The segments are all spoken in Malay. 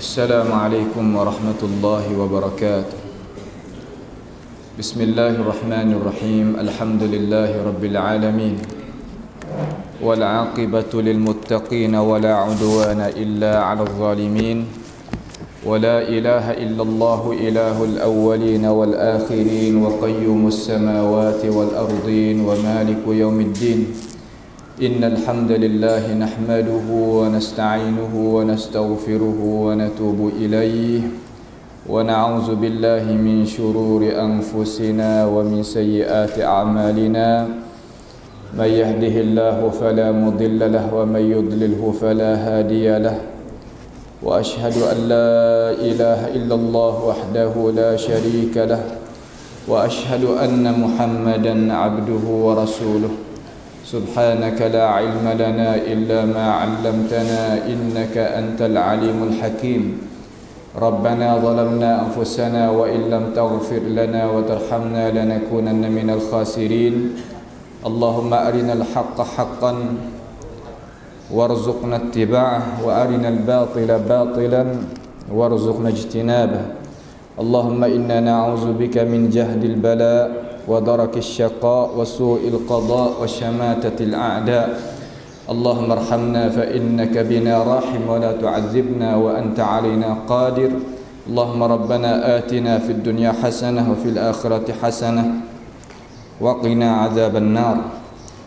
Assalamualaikum warahmatullahi wabarakatuh. Bismillahirrahmanirrahim. Alhamdulillahi rabbil alamin. Wal 'aqibatu lil muttaqin wa la 'udwana illa 'alal zalimin. Wa la ilaha illallah ilahul awwalin wal akhirin wa qayyumus samawati wal ardin wa maliku yaumiddin. Innal hamdalillah nahmaduhu wa nasta'inuhu wa nastaghfiruhu wa natubu ilayhi wa na'udzu billahi min shururi anfusina wa min sayyiati a'malina may yahdihillahu fala mudilla lahu wa may yudlilhu fala hadiya lahu wa ashhadu an la ilaha illallah wahdahu la sharika lahu wa ashhadu anna Muhammadan 'abduhu wa rasuluhu. Subhanaka la ilma lana illa ma 'allamtana innaka antal alimul hakim. Rabbana zalamna anfusana wa illam taghfir lana wa tarhamna lanakunanna minal khasirin. Allahumma arinal haqqa haqqan warzuqna ittiba'ah wa arinal batila batilan warzuqna ijtinabah. Allahumma inna na'udzu bika min jahdil bala wa darakis syaqa wa su'il qada wa syamatatil a'da. Allahumma arhamna fa innaka bina rahim wa la tu'adzibna wa anta 'alaina qadir. Allahumma rabbana atina fid dunya hasanah wa fil akhirati hasanah wa qina 'adzaban nar.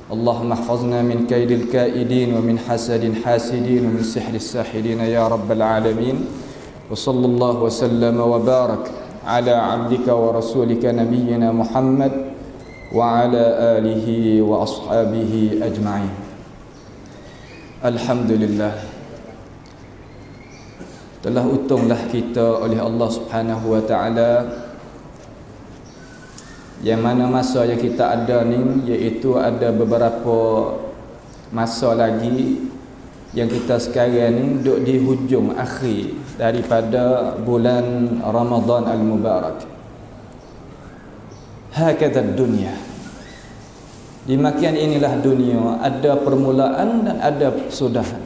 Allahumma ihfazna min kaidil kaidin wa min hasadin hasidin wa min sihris sahidin ya rabbal alamin. Wa sallallahu wa sallama wa baraka ala abdika wa rasulika nabiyyina Muhammad wa ala alihi wa ashabihi ajma'in. Alhamdulillah, telah untunglah kita oleh Allah Subhanahu wa taala, yang mana masa yang kita ada ni, iaitu ada beberapa masa lagi yang kita sekarang ni duduk di hujung akhir daripada bulan Ramadan al-Mubarak. Hakadha dunia. Demikian inilah dunia, ada permulaan dan ada sudahan.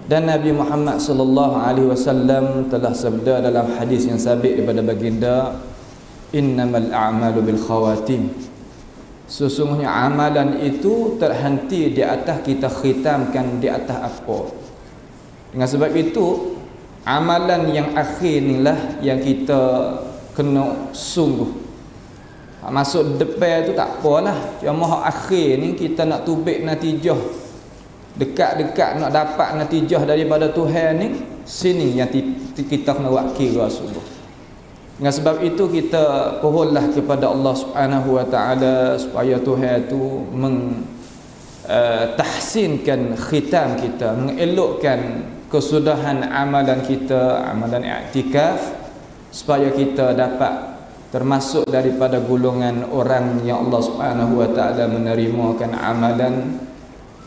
Dan Nabi Muhammad sallallahu alaihi wasallam telah sabda dalam hadis yang sabit daripada baginda, innamal a'malu bil khawatim. Sesungguhnya amalan itu terhenti di atas kita khitamkan di atas apa. Dengan sebab itu, amalan yang akhir inilah yang kita kena sungguh. Masuk depan tu tak apalah, cuma hak akhir ni kita nak tubik natijah, dekat-dekat nak dapat natijah daripada Tuhan ni, sini yang kita kena buat kira sungguh. Dengan sebab itu kita pohonlah kepada Allah Subhanahu wa taala supaya Tuhan tu tahsinkan khitam kita, mengelokkan kesudahan amalan kita, amalan i'tikaf, supaya kita dapat termasuk daripada golongan orang yang Allah Subhanahu wa taala menerimakan amalan.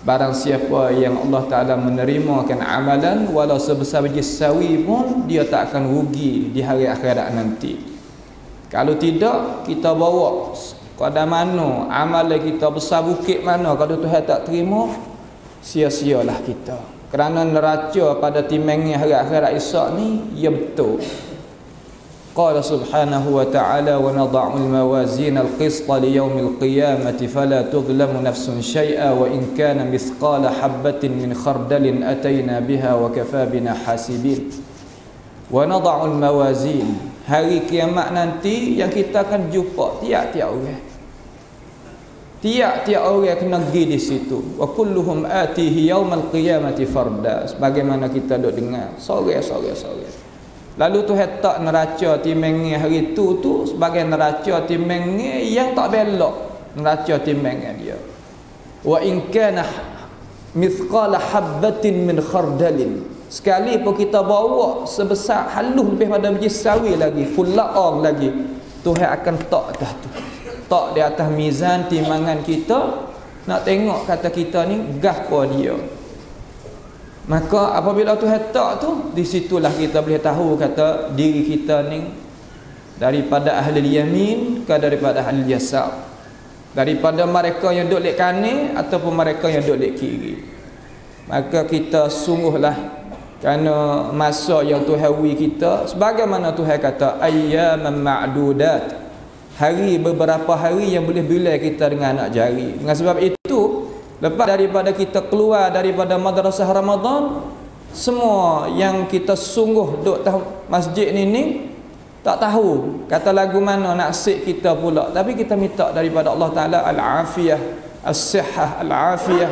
Barang siapa yang Allah Ta'ala menerimakan amalan walau sebesar biji sawi pun, dia tak akan rugi di hari akhirat nanti. Kalau tidak, kita bawa pada mana amalan kita besar bukit mana, kalau Tuhan tak terima, sia-sialah kita. Kerana neraca pada timengnya hari akhirat esok ni, ya betul. Qala subhanahu wa ta'ala wa nada'ul mawazin al-qista li yawmil qiyamati fala tuzlamu nafsun syai'a wa in kana mithqala habbatin min khardalin atayna biha wa kafa bina hasibin. Wa nada'ul mawazin, hari kiamat nanti yang kita akan jumpa tiap-tiap orang. Tiap-tiap orang kena pergi di situ. Wa kulluhum atihi yawmal qiyamati farda. Sebagaimana kita duk dengar, sore. Lalu Tuhan tak neraca timengnya hari tu sebagai neraca timengnya yang tak belok, neraca timengnya dia. Wa in kana mithqala habbatin min khardalin, sekalipun kita bawa sebesar halus lebih pada biji sawi lagi, fullaong lagi, Tuhan akan tak atas tu, tak di atas mizan timbangan kita, nak tengok kata kita ni gapo dia. Maka apabila Tuhan tak tu, di situlah kita boleh tahu kata diri kita ni daripada ahli yamin ke daripada ahli yasar, daripada mereka yang duduk lek kanan ataupun mereka yang duduk lek kiri. Maka kita sungguhlah Kerana masa yang Tuhan beri kita, sebagaimana Tuhan kata ayyaman ma'dudat, hari beberapa hari yang boleh bilai kita dengan anak jari. Dengan sebab itu, lepas daripada kita keluar daripada madrasah Ramadan, semua yang kita sungguh duduk masjid ni tak tahu kata lagu mana nasib kita pula. Tapi kita minta daripada Allah Ta'ala al-afiyah, as-sihah, al-afiyah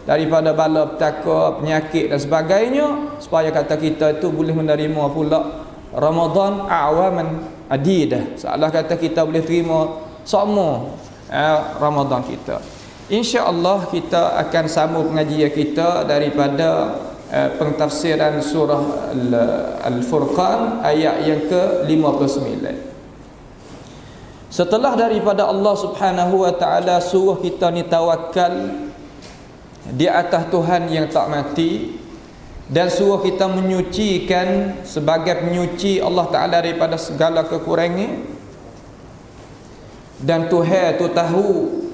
daripada bala petaka, penyakit dan sebagainya, supaya kata kita itu boleh menerima pula Ramadan awaman adidah. Seolah kata kita boleh terima semua Ramadan kita. InsyaAllah kita akan sambung pengajian kita daripada pentafsiran surah Al-Furqan ayat yang ke-59. Setelah daripada Allah Subhanahu wa ta'ala suruh kita ni tawakal di atas Tuhan yang tak mati, dan suruh kita menyucikan sebagai penyuci Allah Ta'ala daripada segala kekurangan, dan Tuhan tu tahu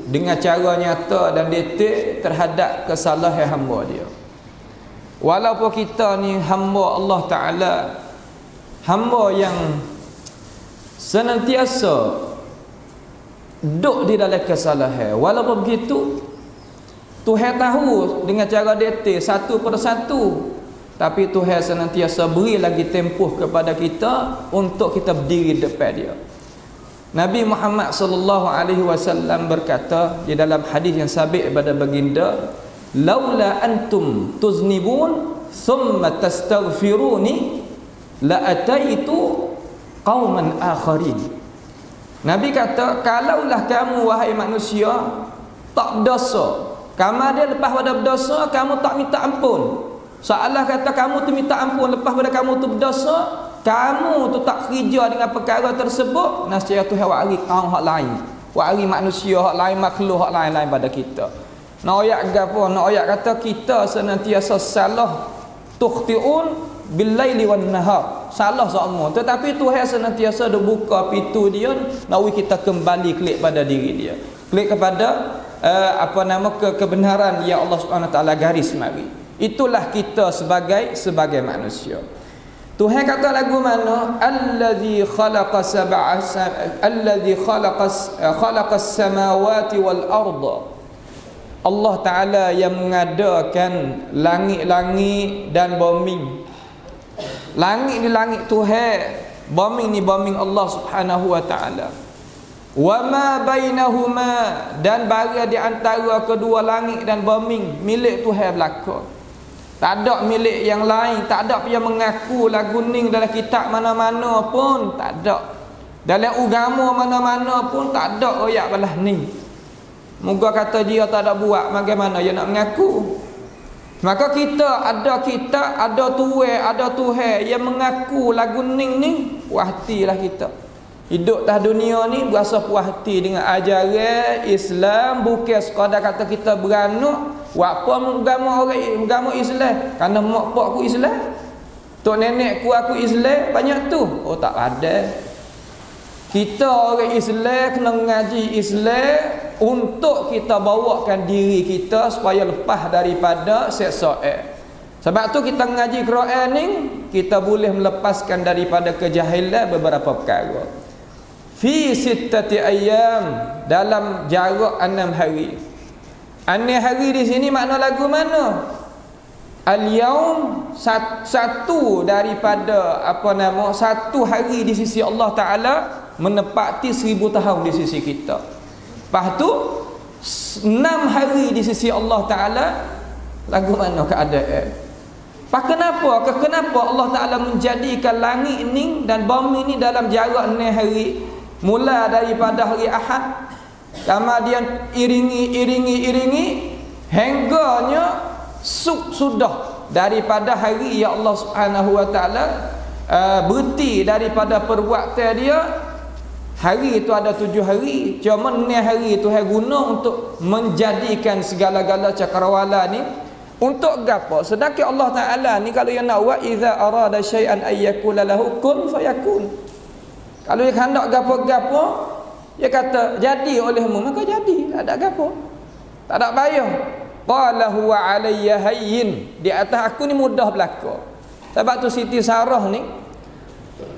dengan cara nyata dan detik terhadap kesalahan hamba dia. Walaupun kita ni hamba Allah Ta'ala, hamba yang senantiasa duduk di dalam kesalahan, walaupun begitu Tuhan tahu dengan cara detik satu persatu, tapi Tuhan senantiasa beri lagi tempoh kepada kita untuk kita berdiri depan dia. Nabi Muhammad sallallahu alaihi wasallam berkata di dalam hadis yang sabit daripada baginda, laula antum tuznibun thumma tastaghfiruni la ataitu qauman akharin. Nabi kata, kalaulah kamu wahai manusia tak berdosa, kamu dia lepas pada berdosa kamu tak minta ampun, seolah kata kamu tu minta ampun lepas pada kamu tu berdosa, kamu tu tak kerja dengan perkara tersebut, nasib Tuhan wari kaum hak lain, wari manusia hak lain, makhluk hak lain-lain pada kita. Nak ayat gapo? Nak ayat kata kita senantiasa salah, tukhtiun bil-laili wan-nahar, salah semua, tetapi Tuhan senantiasa dah buka pintu dia nak kita kembali klik pada diri dia, klik kepada kebenaran yang Allah Subhanahu Wa Taala garis mari. Itulah kita sebagai manusia. Tuhan kata lagu mana? Allazi khalaqas samawati wal arda. Allah Taala yang mengadakan langit-langit dan bumi. Langit ni langit Tuhan, bumi ni bumi Allah Subhanahu Wa Taala. Wa ma bainahuma, dan barang di antara kedua langit dan bumi milik Tuhan belaka. Tak ada milik yang lain, tak ada yang mengaku lagu ni dalam kitab mana-mana pun tak ada. Dalam agama mana-mana pun tak ada ayat balah ni. Moga kata dia tak ada buat, bagaimana dia nak mengaku? Maka kita ada kitab, ada Tuhan yang mengaku lagu ni, puas hatilah kita. Hidup tah dunia ni berasa puas hati dengan ajaran Islam, bukan sekadar kata kita beranuk apa agama Islam kerana mak pak aku Islam, tok nenek aku Islam, banyak tu. Oh tak ada. Kita orang Islam kena mengaji Islam untuk kita bawakan diri kita supaya lepas daripada seksaan. Sebab tu kita mengaji Quran ni, kita boleh melepaskan daripada kejahilan beberapa perkara. Fi sittati ayyam, dalam jarak 6 hari. 6 hari di sini makna lagu mana? Al-yaum, satu daripada satu hari di sisi Allah Ta'ala menepati 1000 tahun di sisi kita. Lepas tu 6 hari di sisi Allah Ta'ala, lagu mana keadaan? Kenapa Allah Ta'ala menjadikan langit ni dan bumi ni dalam jarak 6 hari? Mula daripada hari Ahad, kemudian iringi hingganya sudah daripada hari ya Allah Subhanahu Wa Taala berhenti daripada perbuatan dia. Hari itu ada 7 hari, cuma 6 hari Tuhan guna untuk menjadikan segala-gala cakrawala ni untuk gapo? Sedangkan Allah Taala ni kalau yang nak wa iza arada syai'an ayyakula lahu kun fayakun. Kalau dia hendak gapo-gapo, dia kata jadi olehmu, maka jadi, tak ada gapo, tak ada payah. Qala huwa alayya hayyin, di atas aku ni mudah berlaku. Sebab tu Siti Sarah ni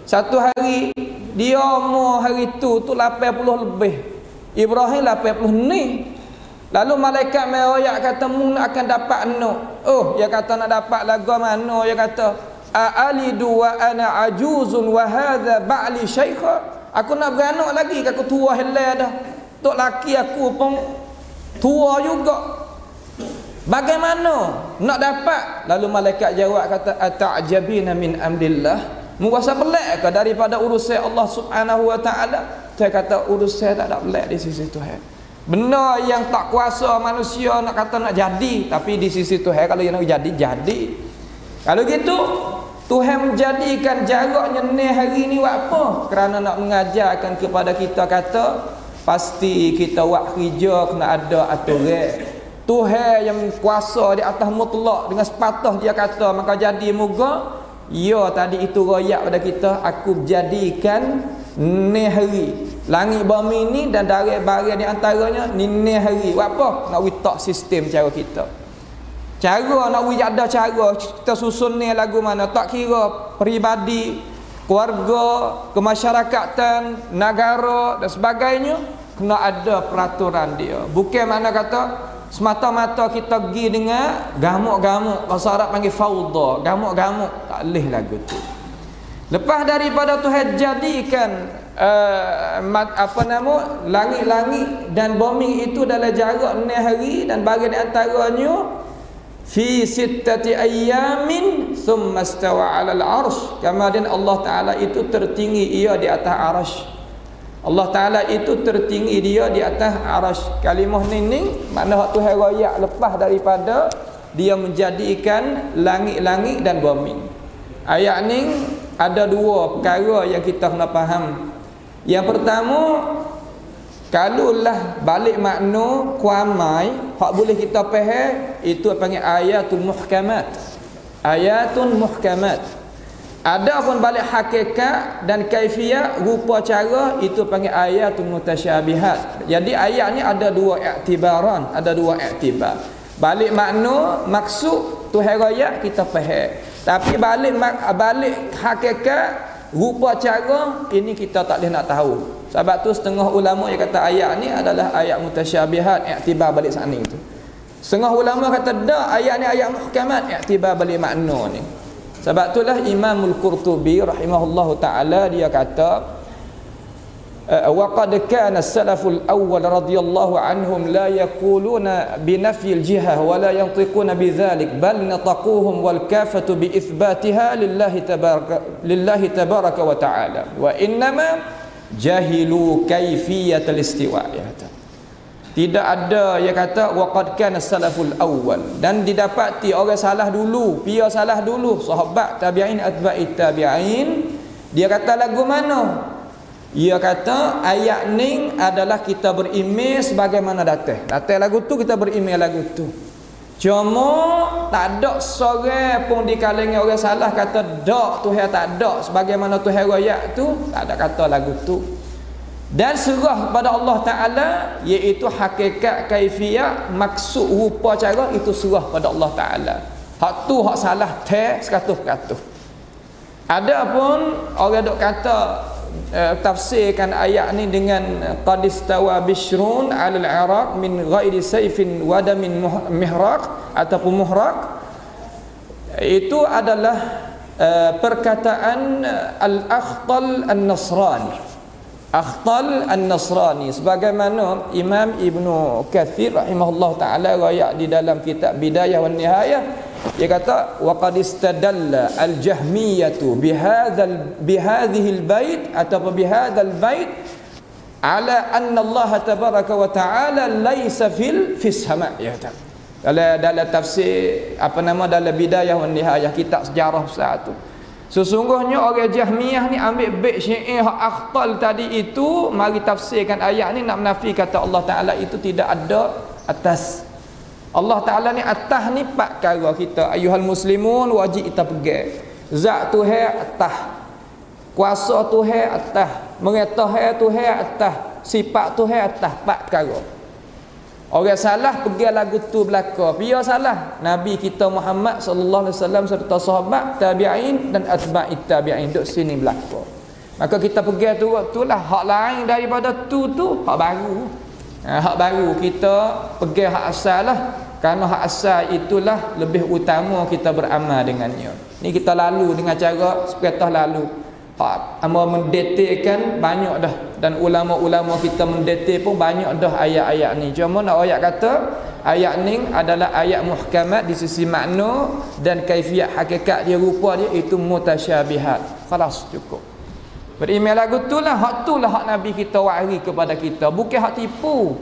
satu hari dia umur hari tu 80 lebih, Ibrahim 80 ni. Lalu malaikat meroyak kata mu akan dapat anak. Oh, dia kata nak dapat lagu mana? Dia kata a'alidu wa ana ajuzun wa hadha ba'li syaikha. Aku nak beranak lagi, aku tua helai dah. Tok laki aku pun tua juga. Bagaimana nak dapat? Lalu malaikat jawab kata ata'jabina min amrillah. Mu rasa pelik ke daripada urusan Allah Subhanahu wa taala? Saya kata urusan tak ada pelik di sisi Tuhan. Benda yang tak kuasa manusia nak kata nak jadi, tapi di sisi Tuhan kalau yang nak jadi. Kalau gitu Tuhan menjadikan jaraknya ni hari ni buat apa? Kerana nak mengajarkan kepada kita kata pasti kita buat kerja kena ada aturan. Tuhan yang kuasa di atas mutlak dengan sepatah dia kata maka jadi moga ya tadi itu royak pada kita aku jadikan ni hari langit bumi ni dan darat-barat di antaranya ni hari. Buat apa? Nak witak sistem cara kita. Cara nak ada cara kita susun ni lagu mana tak kira peribadi, keluarga, kemasyarakatan, negara dan sebagainya kena ada peraturan dia. Bukan mana kata semata-mata kita pergi dengan gamuk-gamuk, bahasa Arab panggil fauda, gamuk-gamuk, tak boleh lagu tu. Lepas daripada Tuhan jadikan langit-langit dan bumi itu dalam jarak 6 hari dan bagi di antaranya fi sittati ayyamin thumma istawa 'alal 'arsy. Kemudian Allah Taala itu tertinggi ia di atas arasy. Allah Taala itu tertinggi dia di atas arasy. Kalimah ni makna hak Tuhan royak lepas daripada dia menjadikan langit-langit dan bumi. Ayat ni ada dua perkara yang kita kena faham. Yang pertama, kalaulah balik makna kuamai hak boleh kita faham itu panggil ayatul muhkamat. Ayatun muhkamat. Ada pun balik hakikat dan kaifiat rupa cara itu panggil ayatul mutasyabihat. Jadi ayat ni ada dua iktibaran, ada dua iktibar. Balik makna maksud Tuhan royak kita faham. Tapi balik hakikat rupa cara ini kita tak boleh nak tahu. Sebab tu setengah ulama yang kata ayat ni adalah ayat mutasyabihat, iktibar balik sana itu. Setengah ulama kata dah ayat ni ayat muhkamat, iktibar balik makna ni. Sebab itulah Imamul Qurtubi rahimahullahu taala dia kata wa qad kana as-salaful awwal radhiyallahu anhum la yaquluna bi nafyi al-jihah wa la yantiquna bidhalik bal nataquhum wal kafatu bi itsbatiha lillahi tabaraka wa ta'ala wa innama jahilu kaifiyat al-istiwa. Tidak ada dia kata waqad kana salaful awwal dan didapati orang salah dulu, pia salah dulu sahabat tabi'in atba'it tabi'in. Dia kata lagu mana? Dia kata ayat ni adalah kita berimej sebagaimana datang lagu tu, kita berimej lagu tu. Cuma tak ada seorang pun di kalangan orang salah kata dak Tuhan tak ada sebagaimana Tuhan royak tu, tak ada kata lagu tu. Dan serah pada Allah Ta'ala iaitu hakikat kaifiat maksud rupa cara itu serah pada Allah Ta'ala. Hak tu hak salah teh 100%. Adapun orang dok kata tafsirkan ayat ni dengan qad istawa bishrun 'alal 'iraq min ghairi sayfin wa damin mihraq ataupun muhraq, itu adalah perkataan Al-Akhtal An-Nasrani. Akhtal An-Nasrani sebagaimana Imam Ibnu Katsir rahimahullah taala riwayat di dalam kitab Bidayah wan Nihayah, dia kata wa qad istadalla al-jahmiyatu bihadhihi al-bait atau bihadzal bait ala anna Allah tabaraka wa taala laisa fis sama'. Ya kata dalam tafsir dalam Bidayah wan Nihayah, kitab sejarah besar tu, sesungguhnya orang Jahmiyah ni ambil bait syair hak akhtal tadi itu, mari tafsirkan ayat ni nak menafi kata Allah Ta'ala itu tidak ada atas. Allah Ta'ala ni atas ni 4 perkara kita ayuhal muslimun wajib kita pegang. Zat Tuhan atas, kuasa Tuhan atas, mengetahui Tuhan atas, sifat Tuhan atas, 4 perkara. Orang salah pergi lagu tu belaka. Biar salah. Nabi kita Muhammad sallallahu alaihi wasallam serta sahabat, tabi'in dan atba'it tabi'in duk sini belaka. Maka kita pergi tu waktulah hak lain daripada tu hak baru. Hak baru kita pergi hak asal lah. Kerana hak asal itulah lebih utama kita beramal dengannya. Ni kita lalu dengan cara sepatah lalu. Hak mendetikkan banyak dah, dan ulama-ulama kita mendetik pun banyak dah ayat-ayat ni. Cuma nak ayat kata ayat ni adalah ayat muhkamat di sisi makna dan kaifiat hakikat dia, rupa dia itu mutasyabihat. Khalas, cukup. Beriman lagu tu lah, hak tu lah hak Nabi kita wari kepada kita, bukan hak tipu.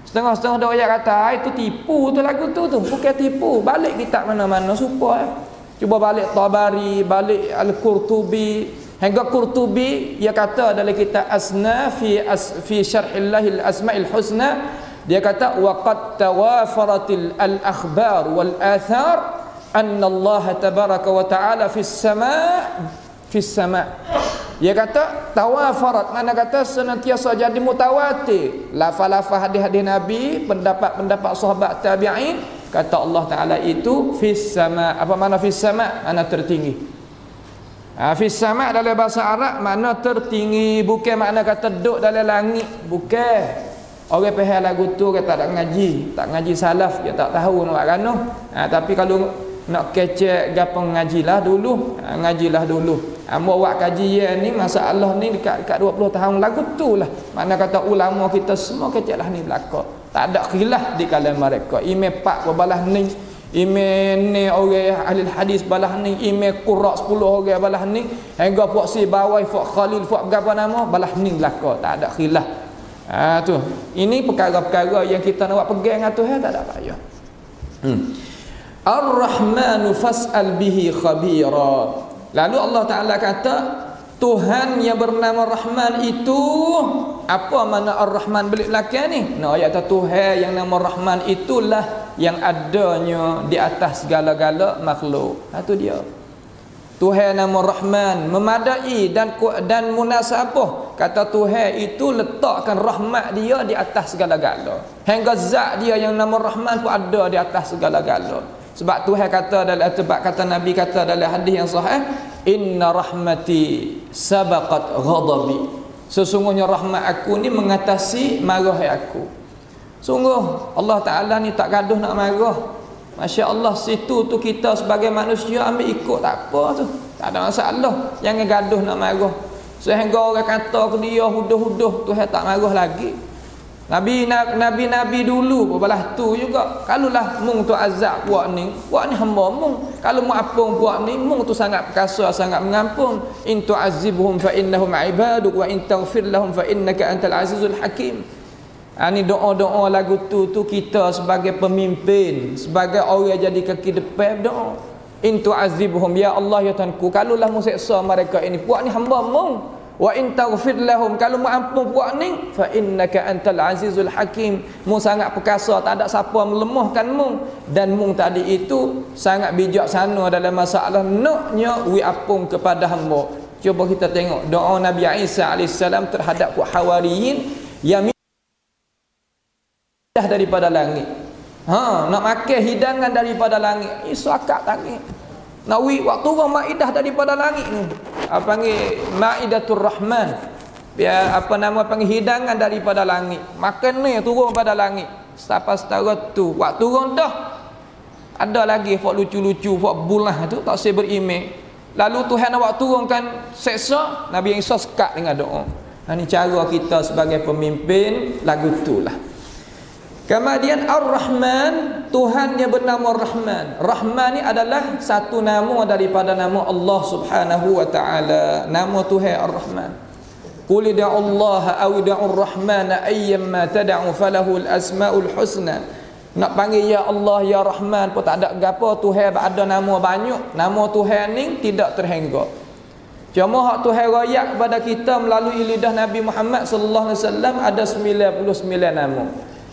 Setengah-setengah dah ayat kata itu tipu tu lagu tu bukan tipu. Balik kitab mana-mana supaya cuba balik Tabari, balik Al-Qurtubi. Hingga Qurtubi dia kata dalam kitab Asna fi syarhillahil asma'il husna, dia kata wa qad tawafaratil al-akhbar wal athar anna Allah tabaraka wa ta'ala fis sama'. Dia kata tawafarat, mana kata senantiasa jadi mutawatir lafaz-lafaz hadis-hadis Nabi, pendapat-pendapat sahabat tabi'in, kata Allah Taala itu fis sama'. Apa makna fis sama'? Mana tertinggi. Fis sama' dalam bahasa Arab makna tertinggi, bukan makna kata duduk dalam langit, bukan. Orang faham lagu tu kata tak ngaji salaf, dia tak tahu nak buat kano. Tapi kalau nak kecek gapo ngajilah dulu. Mau buat kajian ni masalah ni dekat 20 tahun lagu tu lah. Makna kata ulama kita semua keceklah ni belaka. Tak ada khilaf di kalangan mereka. Imam pak berbalah ni, imam ni orang ahli hadis balah ni, imam qurra 10 orang balah ni, hingga puak si bawai puak Khalil puak berapa nama balah ni belaka. Tak ada khilaf. Tu. Ini perkara-perkara yang kita nak buat pegang dengan Tuhan, tak ada payah. Ar-Rahmanu fas'al bihi khabira. Lalu Allah Ta'ala kata Tuhan yang bernama Rahman itu, apa makna Ar-Rahman belik belakang ni? Nah, ayat Tuhan yang nama Rahman itulah yang adanya di atas segala-gala makhluk. Itu dia. Tuhan nama Rahman memadai dan munasabah. Kata Tuhan itu letakkan rahmat dia di atas segala-gala. Hingga zat dia yang nama Rahman pun ada di atas segala-gala. Sebab Tuhan kata dalam sebab kata Nabi kata dalam hadis yang sahih, inna rahmati sabaqat ghadabi. Sesungguhnya rahmat aku ni mengatasi marah aku. Sungguh Allah Ta'ala ni tak gaduh nak marah. Masya Allah, situ tu kita sebagai manusia ambil ikut, tak apa tu, tak ada masalah. Jangan gaduh nak marah. Sehingga orang kata ke dia huduh-huduh, Tuhan tak marah lagi. Nabi dulu belah tu juga. Kalulah mung tu azab puak ni hamba mung. Kalau mu apung puak ni, mung tu sangat perkasa, sangat mengampun. In tu'azibhum fa innahum ibaduk wa in taghfir lahum fa innaka antal azizul hakim. Ini doa-doa lagu tu kita sebagai pemimpin, sebagai orang jadi kaki depan doa. In tu'azibhum, ya Allah ya Tuhanku, kalulah mu seksa mereka ini, puak ni hamba mung. Wa in taghfir lahum, kalau mu ampun puak ni, fa innaka antal azizul hakim, mu sangat perkasa, tak ada siapa melemahkan mu, dan mu tadi itu sangat bijaksana dalam masalah naknya wi apung kepada hamba. Cuba kita tengok doa Nabi Isa AS terhadap hawariyin yang daripada langit. Nak makan hidangan daripada langit. Isu akak tangi. Nak waktu orang maidah daripada langit ni. Apa panggil Maidatur Rahman. Biar apa nama panggil hidangan daripada langit. Makan ni turun pada langit. Siapa setara tu. Waktu turun dah. Ada lagi fak lucu-lucu, fak bulah tu tak saya berimej. Lalu Tuhan nak turunkan seksa, Nabi Isa sekat dengan doa. Ini cara kita sebagai pemimpin lagu itulah. Kemudian Ar-Rahman, Tuhan yang bernama Rahman. Rahman ni adalah satu nama daripada nama Allah Subhanahu wa taala. Nama Tuhan Ar-Rahman. Qul da'ullaha aw da'ur rahmana ayyamma tad'u falahul asmaul husna. Nak panggil ya Allah ya Rahman pun tak ada gapo. Tuhan ada nama banyak. Nama Tuhan ni tidak terhingga. Cuma hak Tuhan royak kepada kita melalui lidah Nabi Muhammad sallallahu alaihi wasallam ada 99 nama.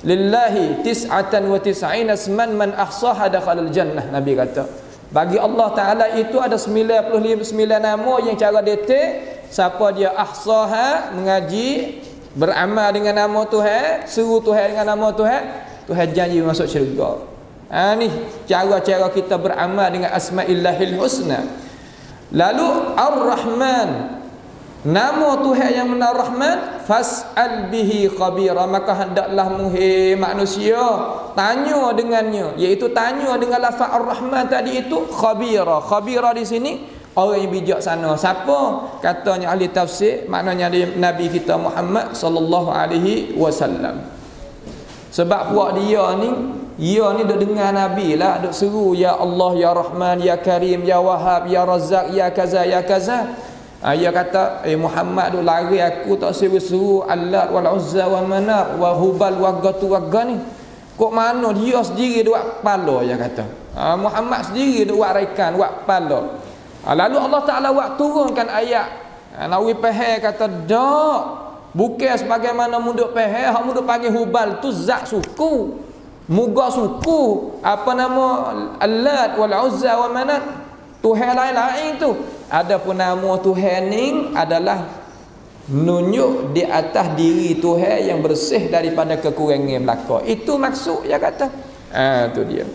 Lillahi tis'atan wa tis'ina asman man ahsaha dakhalal jannah, Nabi kata. Bagi Allah Ta'ala itu ada 99 nama yang cara detik siapa dia ahsaha mengaji beramal dengan nama Tuhan, seru Tuhan dengan nama Tuhan, Tuhan janji masuk syurga. Ni cara-cara kita beramal dengan asma'illahil husna. Lalu Ar-Rahman, nama Tuhan yang benar Rahman, fas'al bihi khabira, maka hendaklah manusia tanya dengannya, iaitu tanya dengan lafaz Ar-Rahman tadi itu khabira. Khabira di sini orang yang bijaksana. Siapa? Katanya ahli tafsir, maknanya Nabi kita Muhammad sallallahu alaihi wasallam. Sebab buat dia ni duk dengar Nabi lah, duk seru ya Allah, ya Rahman, ya Karim, ya Wahhab, ya Razzaq, ya kaza, ya kaza. Dia kata, Muhammad duk lari aku tak seru-seru Allat wal Uzza wa Manat wa Hubal wa Gatu wa Gani. Kok mana dia sendiri duk kepala, dia kata. Muhammad sendiri duk buat rekan, buat kepala. Lalu Allah Ta'ala buat turunkan ayat. Nawi Pahal kata, dak, bukan sebagaimana munduk Pahal, hak munduk panggil Hubal tu zat suku, muga suku, apa nama Allat wal Uzza wa Manat, Tuhan lain-lain tu. Adapun nama Tuhan ni adalah nunjuk di atas diri Tuhan yang bersih daripada kekurangan belaka. Itu maksud dia kata. Tu dia.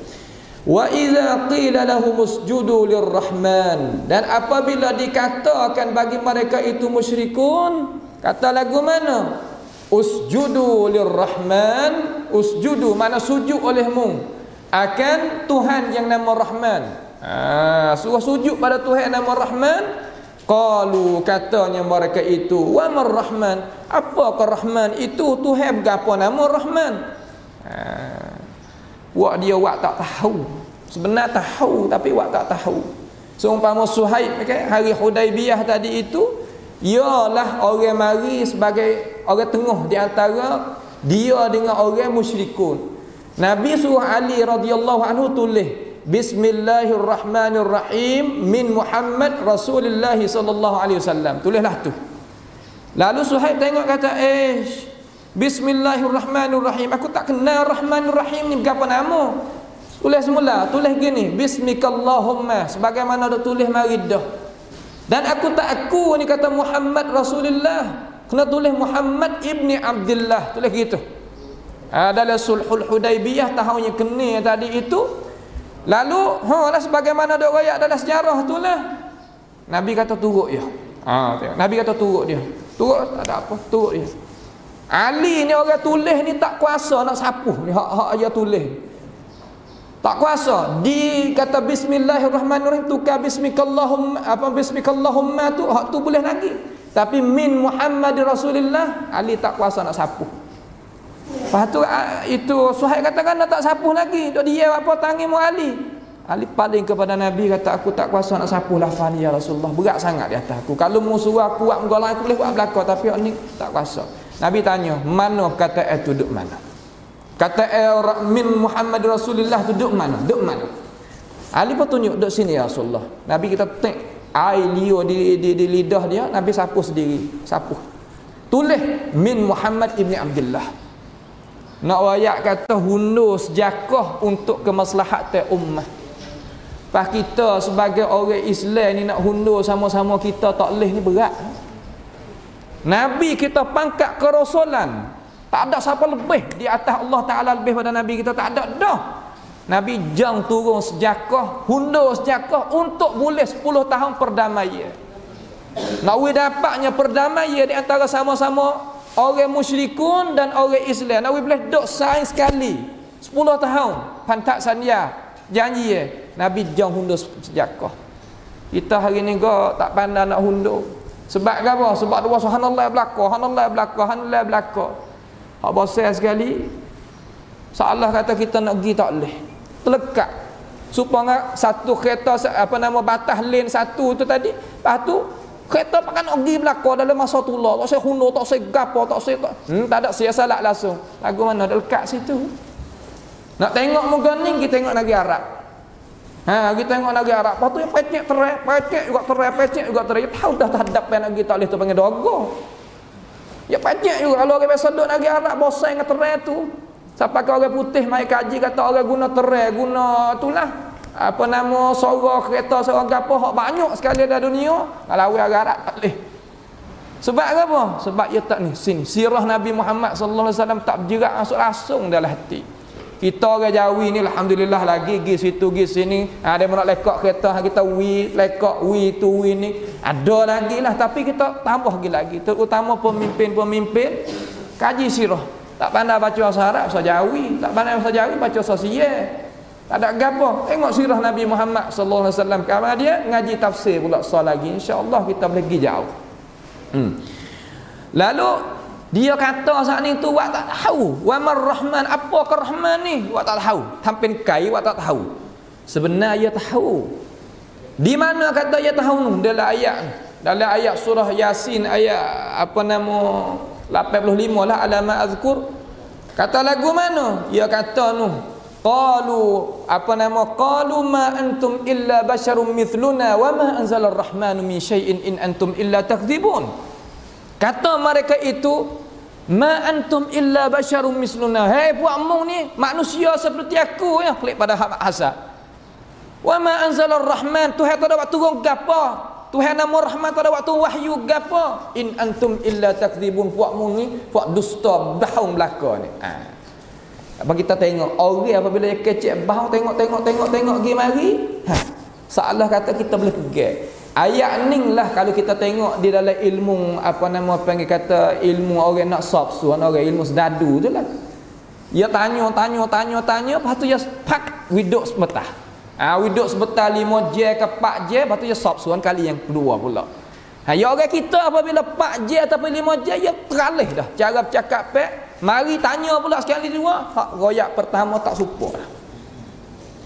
Wa idza qila lahum usjudu lirrahman, dan apabila dikatakan bagi mereka itu musyrikun, kata lagu mana? Usjudu lirrahman, usjudu mana sujud olehmu akan Tuhan yang nama Rahman. Suruh sujud pada Tuhan nama Rahman. Qalu, katanya mereka itu, wa mar Rahman, apakah Rahman itu? Tuhan berapa nama Rahman? Wak dia wak tak tahu. Sebenar tahu tapi wak tak tahu. Seumpama Suhaib hari Hudaibiyah tadi itu, ialah orang mari sebagai orang tengah di antara dia dengan orang musyrikun. Nabi suruh Ali radhiyallahu anhu tulis Bismillahirrahmanirrahim min Muhammad Rasulullah sallallahu alaihi wasallam. Tulislah tu. Lalu Suhaib tengok kata, Bismillahirrahmanirrahim. Aku tak kenal Rahmanirrahim ni berapa nama. Tulis semula, tulis gini, Bismikallahumma, sebagaimana dah tulis mari dah. Dan aku tak aku ni kata Muhammad Rasulullah, kena tulis Muhammad ibni Abdullah, tulis gitu. Dalam Sulhul Hudaibiyah tahun yang kena tadi itu. Lalu lah sebagaimana dak royak dalam sejarah tu lah. Nabi kata turut dia. Nabi kata turut dia. Turut tak ada apa, turut dia. Ali ni orang tulis ni tak kuasa nak sapuh ni hak dia tulis. Tak kuasa. Di kata Bismillahirrahmanirrahim tukar Bismikallahumma, apa Bismikallahumma tu hak tu boleh lagi. Tapi min Muhammadir Rasulillah, Ali tak kuasa nak sapuh. Lepas tu itu Suhaib katakan tak sapuh lagi. Dok dia apa tangan mu Ali. Ali paling kepada Nabi kata, aku tak kuasa nak sapuh lafaz ni ya Rasulullah, berat sangat di atas aku. Kalau mu suruh aku buat menggolong aku boleh buat belaka, tapi ni tak kuasa. Nabi tanya, mana kata itu duduk mana? Kata min Muhammad Rasulullah tu duduk mana? Duduk mana? Ali pun tunjuk duduk sini ya Rasulullah. Nabi kita tek air liur di lidah dia, Nabi sapuh sendiri, sapuh. Tulis min Muhammad ibni Abdullah. Nak wayak kata hundur sejakah untuk kemaslahatan ummah. Pas kita sebagai orang Islam ni nak hundur sama-sama kita tak leh ni berat. Nabi kita pangkat kerasulan, tak ada siapa lebih di atas Allah Ta'ala lebih pada Nabi kita, tak ada dah. Nabi jang turun sejakah, hundur sejakah untuk boleh 10 tahun perdamaian. Nak dapatnya perdamaian di antara sama-sama orang musyrikun dan orang Islam. Nak boleh duk saing sekali 10 tahun pantak sania janji Nabi jang hundur sejakah. Kita hari ni tak pandai nak hundur. Sebab apa? Sebab dua subhanallah belaka, subhanallah belaka, subhanallah belaka. Hak bosan sekali. Salah kata kita nak pergi tak boleh. Terlekat. Supaya satu kereta apa nama batas lane satu tu tadi. Lepas tu kereta pakai nak pergi belaka dalam masa tulah. Tak saya hundur, tak saya gapo, tak saya tak ada sia salat langsung. Lagu mana dekat situ. Nak tengok muka ni kita tengok negeri Arab. Kita tengok negeri Arab. Lepas tu yang pecek terai, pecek juga terai, pecek juga terai. Tahu dah terhadap yang negeri tak boleh tu panggil dogo. Ya pecek juga kalau orang biasa duduk negeri Arab bosan dengan terai tu. Sampai ke orang putih mai kaji kata orang guna terai, guna itulah apa nama sorok kereta sorok gapo hak banyak sekali dalam dunia. Kalau orang Arab tak boleh. Sebab apa? Sebab ia tak ni sini sirah Nabi Muhammad sallallahu alaihi wasallam tak berjerak langsung dalam hati. Kita orang Jawi ni alhamdulillah lagi gi situ gi sini. Ada nak lekak kereta kita lekak tu ni. Ada lagi lah tapi kita tambah lagi. Terutama pemimpin-pemimpin kaji sirah. Tak pandai baca bahasa Arab, bahasa Jawi. Tak pandai bahasa Jawi baca bahasa Sia. Tak ada gapo. Tengok sirah Nabi Muhammad sallallahu alaihi wasallam. Kalau dia ngaji tafsir pula lagi. Insya-Allah kita boleh pergi jauh. Lalu dia kata saat ni tu wak tak tahu. Wa mar-Rahman, apa ke Rahman ni? Wak tak tahu. Tampin kai wak tak tahu. Sebenarnya tahu. Di mana kata dia tahu dalam ayat surah Yasin ayat apa nama 85 lah alama azkur. Kata lagu mana? Dia kata qalu qalu ma antum illa basyarum mithluna wa ma anzalar rahmanu min syai'in in antum illa takdzibun. Kata mereka itu ma antum illa basyarum misluna. Hei puakmu ni manusia seperti aku ya, klik pada hak bahasa. Wa ma anzalar rahman, Tuhan tak ada waktu turun gapo. Tuhan nama Rahman tak ada waktu wahyu gapo. In antum illa takdzibun, puakmu ni puak dusta bohong belaka ni. Apa kita tengok orang apabila dia kecek bahu tengok pergi mari. Seolah kata kita boleh pegang. Ayat ni lah kalau kita tengok di dalam ilmu ilmu orang nak sabsuan, orang ilmu sedadu tu lah. Dia tanya, lepas tu dia pak widuk sebetar. Widuk sebetar 5 je ke 4 je, lepas tu dia sabsuan kali yang kedua pula. Ya orang kita apabila 4 je ataupun 5 je, dia teralih dah. Cara bercakap mari tanya pula sekali dua, hak royak pertama tak support lah.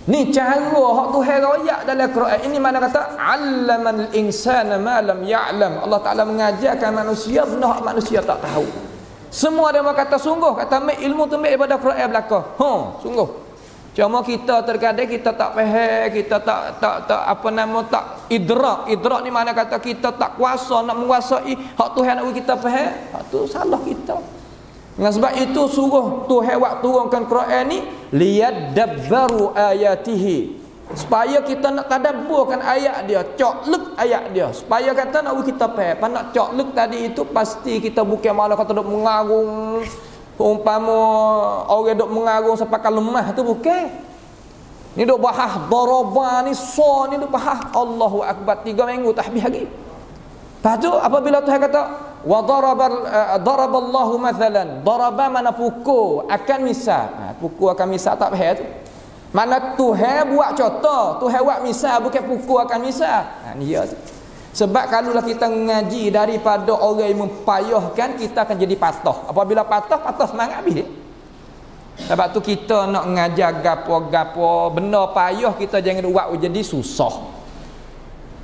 Ni cara hak Tuhan royak dalam Quran. Ini mana kata allamal insana ma lam ya'lam. Allah Taala mengajarkan manusia benda hak manusia tak tahu. Semua dia kata sungguh, kata ilmu tu daripada Quran belaka. Sungguh. Cuma kita terkadang kita tak faham, kita tak idrak. Idrak ni mana kata kita tak kuasa nak menguasai hak Tuhan nak kita faham. Hak tu salah kita. Dengan sebab itu suruh Tuhan waktu turunkan Quran ni liyadabbaru ayatihi, supaya kita nak tadabburkan ayat dia, coklek ayat dia, supaya kata nak kita faham. Nak coklek tadi itu pasti kita bukan malah kata dok mengarung umpama orang dok mengarung sepakan lemah tu bukan. Ni dok bahas daraba ni so ni dok bahas Allahu akbar 3 minggu tak habis lagi. Lepas tu apabila Tuhan kata wa daraballahu mathalan, daraba mana pukul akan misal. Pukul akan misal tak faham tu. Mana Tuhan buat contoh, Tuhan buat misal bukan pukul akan misal. Ni dia tu. Sebab kalaulah kita mengaji daripada orang yang mempayahkan, kita akan jadi patah. Apabila patah semangat habis. Sebab tu kita nak mengajar gapo-gapo benda payah, kita jangan buat jadi susah.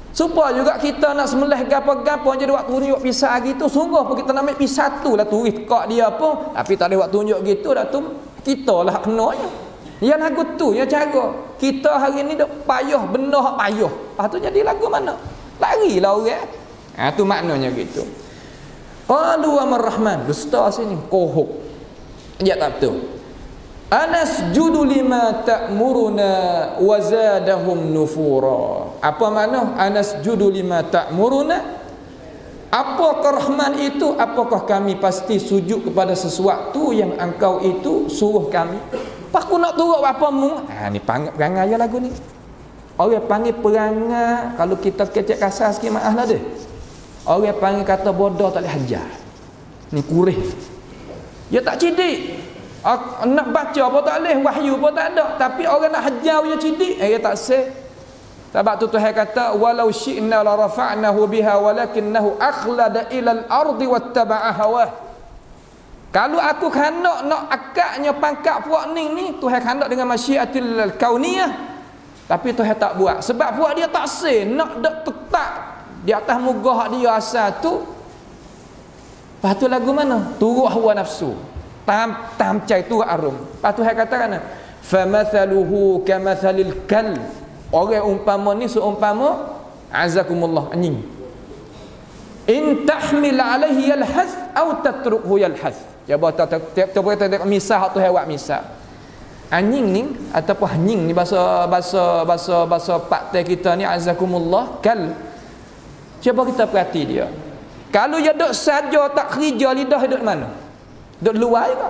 Supaya juga kita nak sembelih gapo-gapo jadi waktu tunjuk pisah gitu, sungguh pun kita nak ambil pisah tu lah turis kak dia pun, tapi tak ada waktu tunjuk gitu dah tu kita lah kenanya. Ya lagu tu ya cara. Kita hari ni dak payah benda hak payah. Lepas tu jadi lagu mana? Larilah orang. Tu maknanya gitu. Qalu wa mar-Rahman, dusta sini kohok. Dia tak betul. Anasjudu lima ta'muruna wa zadahum nufura. Apa makna anasjudu lima ta'muruna? Apakah Rahman itu? Apakah kami pasti sujud kepada sesuatu yang engkau itu suruh kami? Pak aku nak turut apa mu? Ni perangai lagu ni. Orang panggil perangai, kalau kita kecek kasar sikit maaf lah dia. Orang panggil kata bodoh tak boleh hajar. Ni kurih. Dia tak cidik. Nak baca apa tak boleh, wahyu pun tak ada, tapi orang nak hajar dia cidik, dia tak sah. Sebab tu Tuhan kata walau syi'na la rafa'nahu biha walakinnahu akhlada ila al-ardi wattaba'a hawah. Kalau aku hendak nak akaknya pangkat puak ni Tuhan hendak dengan masyiatil kauniyah, tapi Tuhan tak buat sebab puak dia tak sah nak dak tetap di atas muka dia asal tu. Lepas tu lagu mana? Turut hawa nafsu. Tam cai tu arum. Lepas tu Tuhan katakan famathaluhu kamathalil kal. Orang umpama ni seumpama azakumullah anjing. In tahmil alaihi yalhath atau tatrukhu yalhath. Cuba kita misal tu hewak misal. Anjing ni ataupun anjing ni bahasa pakte kita ni azakumullah kal. Cuba kita perhati dia. Kalau dia duduk saja tak kerja, lidah duduk mana? Duduk luar juga.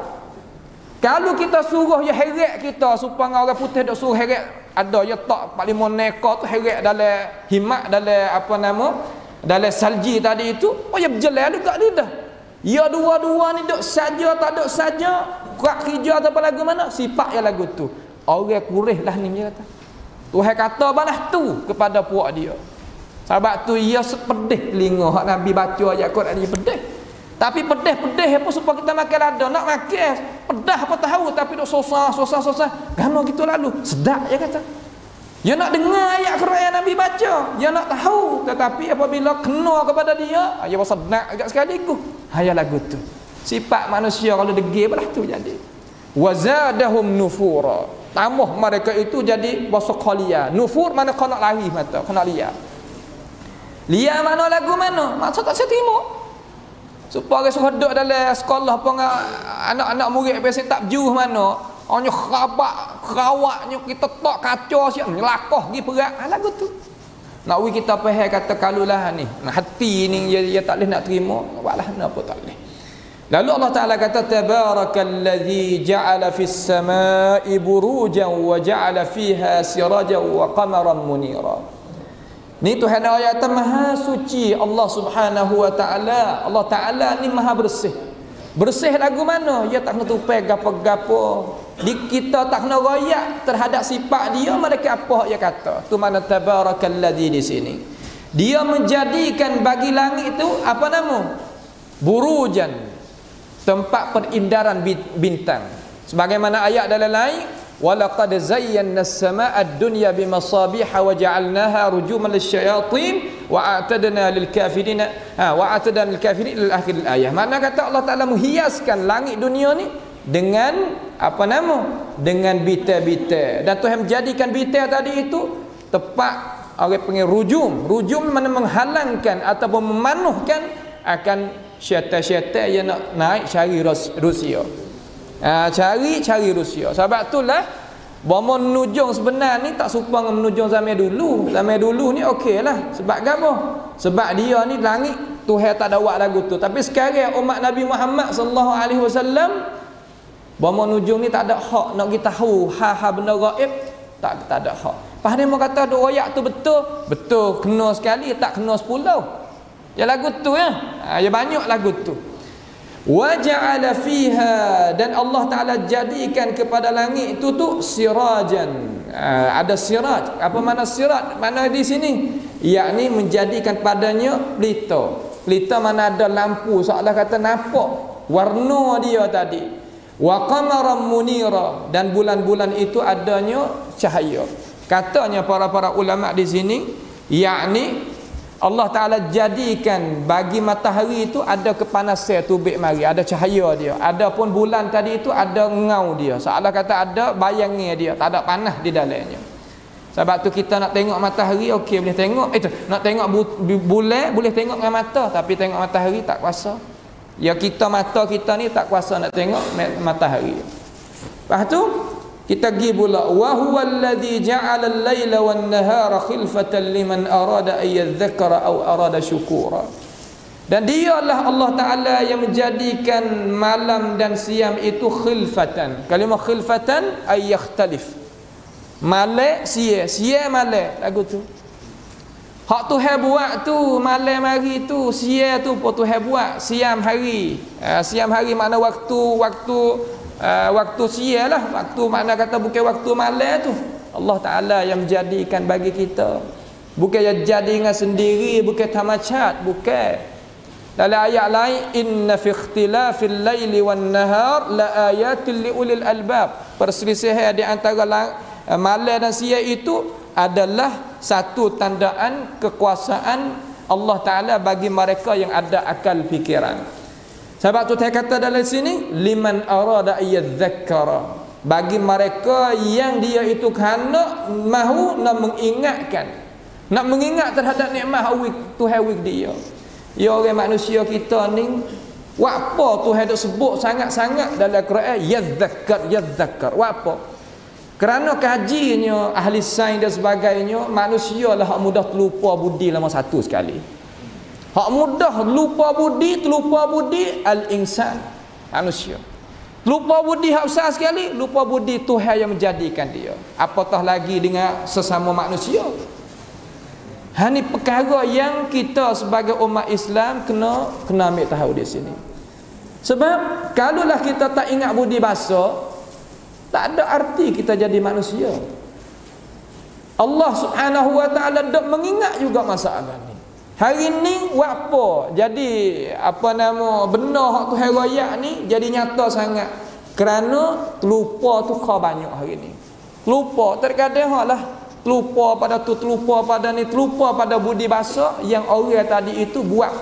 Kalau kita suruh dia heret kita supaya orang putih duk suruh heret, ada dia tak 45 nekor tu heret dalam himak, dalam apa nama, dalam salji tadi itu, oh dia berjalan dekat lidah. Ya dua-dua ni duk saja tak duk saja, kuat kerja atau apa lagu mana, sifat yang lagu tu. Orang kurih lah ni dia kata. Tuhan kata balas tu kepada puak dia. Sebab tu ia sepedih telinga hak Nabi baca ayat Quran dia pedih. Tapi pedih apa supaya kita makan lada, nak makan pedah apa tahu tapi duk susah. Gano gitu lalu. Sedap dia kata. Dia nak dengar ayat Quran Nabi baca, dia nak tahu, tetapi apabila kena kepada dia, dia rasa nak agak sekaligus. Hayal lagu tu. Sifat manusia kalau degil belah tu jadi. Wazadahum nufura. Tambah mereka itu jadi bahasa qalia. Nufur mana kau nak lari mata, kau nak liar. Liar mana lagu mana? Maksud tak saya terima. Supaya suruh duduk dalam sekolah pun anak-anak murid biasa tak berjuh mana. Hanya kerawaknya kita tak kacau siap nyelakah pergi perak. Lagu tu. Nak kita faham kata kalulah ni. Hati ni dia tak boleh nak terima. Buatlah apa tak boleh. Lalu Allah Ta'ala kata tabarakalladzi ja'ala fis samai burujan wa ja'ala fiha sirajan wa qamaran munira. Ni Tuhan ayat maha suci Allah Subhanahu wa taala. Allah Taala ni maha bersih. Bersih lagu mana? Dia tak kena tupai gapo-gapo. Kita tak kena royak terhadap sifat dia, mereka apa dia kata. Tu mana tabarakalladzi di sini. Dia menjadikan bagi langit itu apa nama? Burujan. Tempat perindaran bintang. Sebagaimana ayat dalam lain, walaqad zayyana as-samaa'a ad-dunya bimasabiha wa ja'alnaha rujuman lisyayatin wa a'tadna lil-kafirin ila akhir al-ayah. Makna kata Allah Taala menghiaskan langit dunia ni dengan apa nama? Dengan bintang-bintang. Dan Tuhan menjadikan bintang tadi itu tepat orang panggil rujum. Rujum mana menghalangkan ataupun memanuhkan akan syaitan-syaitan yang nak naik cari Rusia. Cari Rusia. Sebab itulah bahwa menujung sebenar ni tak serupa dengan menujung zaman dulu. Zaman dulu ni okeylah. Sebab apa? Sebab dia ni langit Tuhan tak ada buat lagu tu. Tapi sekarang umat Nabi Muhammad sallallahu alaihi wasallam bahwa menujung ni tak ada hak nak kita tahu hal-hal benda gaib, tak ada hak. Pas dia mau kata duk royak tu betul kena sekali, tak kena 10. Ya lagu tu ya. Ya banyak lagu tu. Wa ja'ala fiha, dan Allah Taala jadikan kepada langit itu tu sirajan. Ada siraj. Apa makna siraj? Mana di sini? Yakni menjadikan padanya pelita. Pelita mana ada lampu, seolah kata nampak warna dia tadi. Wa qamaran munira, dan bulan-bulan itu adanya cahaya. Katanya para ulama di sini, yakni Allah Ta'ala jadikan bagi matahari itu ada kepanasan tubik mari, ada cahaya dia. Adapun bulan tadi itu ada ngau dia. Seolah kata ada bayangnya dia, tak ada panas di dalamnya. Sebab tu kita nak tengok matahari okey boleh tengok. Nak tengok bulan boleh tengok dengan mata, tapi tengok matahari tak kuasa. Ya mata kita ni tak kuasa nak tengok matahari. Lepas tu kita pergi pula wa huwal ladzi ja'ala al-laila wan-nahara khilfatan liman arada ay yadhakkara aw arada syukura. Dan dialah Allah Taala yang menjadikan malam dan siang itu khilfatan. Kalimah khilfatan ay yakhtalif. Malam siang malam lagu tu. Hak Tuhan buat tu malam hari tu, siang tu pun Tuhan buat siang hari. Siang hari makna waktu siang lah. Waktu makna kata bukan waktu malam tu. Allah Ta'ala yang menjadikan bagi kita. Bukan yang jadi dengan sendiri, bukan tamacat, bukan. Dalam ayat lain, inna fi ikhtilafil laili wan nahar la ayatin li ulil albab. Perselisihan di antara malam dan siang itu adalah satu tandaan kekuasaan Allah Ta'ala bagi mereka yang ada akal fikiran. Sebab tu saya kata dalam sini liman arada ayyadzakkara, bagi mereka yang dia itu hendak mahu nak mengingat terhadap nikmat Tuhan wik dia. Ya orang manusia kita ni apa Tuhan duk sebut sangat-sangat dalam Quran yadzakkar. Apa? Kerana kajinya ahli sains dan sebagainya, manusia lah mudah terlupa budi lama satu sekali. Hak mudah lupa budi, terlupa budi al-insan, manusia. Lupa budi hak besar sekali, lupa budi Tuhan yang menjadikan dia. Apatah lagi dengan sesama manusia. Ini perkara yang kita sebagai umat Islam kena ambil tahu di sini. Sebab kalaulah kita tak ingat budi bahasa, tak ada arti kita jadi manusia. Allah Subhanahu wa taala dak mengingat juga masalah ni. Hari ni buat apa? Jadi apa nama benar hak Tuhan royak ni jadi nyata sangat. Kerana terlupa tu kau banyak hari ni. Terlupa terkadang haklah terlupa pada tu, terlupa pada ni, terlupa pada budi bahasa yang orang tadi itu buat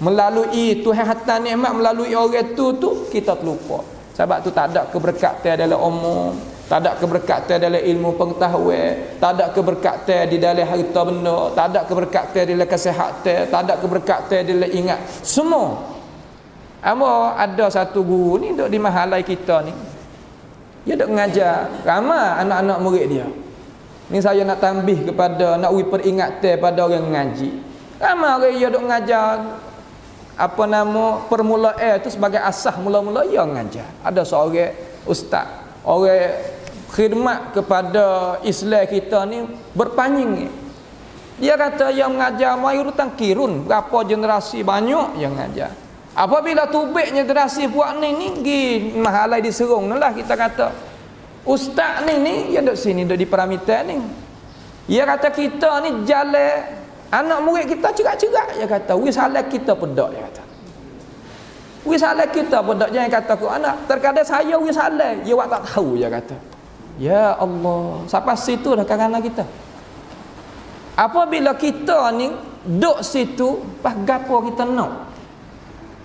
melalui Tuhan hantar nikmat melalui orang tu kita terlupa. Sebab tu tak ada keberkatan dalam umum, tak ada keberkatan dalam ilmu pengetahuan, tak ada keberkatan di dalam harta benda, tak ada keberkatan dalam kesihatan, tak ada keberkatan dalam ingat. Semua. Ada satu guru ni duk di mahalai kita ni. Dia duk mengajar ramai anak-anak murid dia. Ni saya nak tambih kepada, nak beri peringatan pada orang mengaji. Ramai orang dia duk mengajar apa nama permulaan itu sebagai asas mula-mula dia mengajar. Ada seorang ustaz, orang khidmat kepada Islam kita ni berpanjang. Dia kata yang mengajar mayoritas kirun berapa generasi banyak yang mengajar. Apabila tubik generasi buat ni gi mahalai diserung lah kita kata. Ustaz ni dia duduk sini, duduk di Paramitan ni. Dia kata kita ni jalan anak murid kita cerak-cerak, dia kata wis halal kita pedak, dia kata wis halal kita pedak. Jangan kata ku anak terkadang saya wis halal dia awak tak tahu, dia kata. Ya Allah, sampai situ dah kerana kita. Apabila kita ni duduk situ pas gapo kita nak,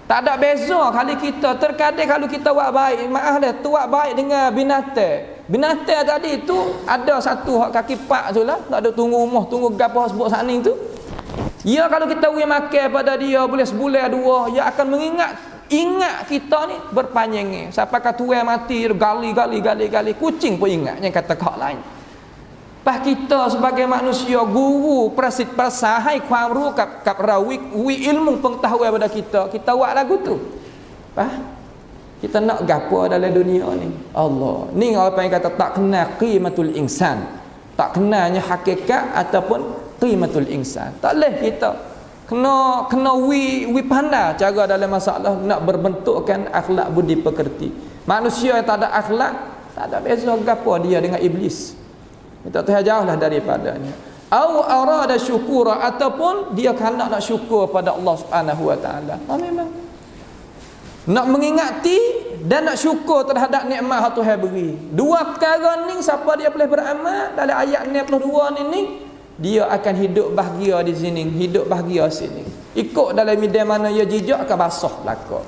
tak ada beza kali kita. Terkadang kalau kita buat baik, maaf dah, tu buat baik dengan binatang. Binatang tadi tu ada satu hak kaki pak tu lah, tak ada tunggu rumah, tunggu gapo sebut sana tu. Ya kalau kita beri makan pada dia boleh sebulan dua, dia akan ingat kita ni berpanjang. Sampai kat tuan mati gali kucing pun ingat yang kata kau lain. Pas kita sebagai manusia guru prasit persahaiความรู้กับเราwi ilmu pengetahuan pada kita buat lagu tu. Kita nak gapo dalam dunia ni. Allah. Ni apa yang kata tak kenal qimatul insan. Tak kenalnya hakikat ataupun qimatul insan. Tak leh kita kena wi pandai cara dalam masalah nak berbentukkan akhlak budi pekerti. Manusia yang tak ada akhlak, tak ada beza gapo dia dengan iblis. Kita terjauhlah daripadanya. Au arada syukura ataupun dia hendak nak syukur pada Allah Subhanahu wa taala. Memang nak mengingati dan nak syukur terhadap nikmat yang Tuhan beri. Dua perkara ni siapa dia boleh beramal dalam ayat 62 ni dia akan hidup bahagia di sini, hidup bahagia sini. Ikut dalam medan mana dia jejak akan basah belaka.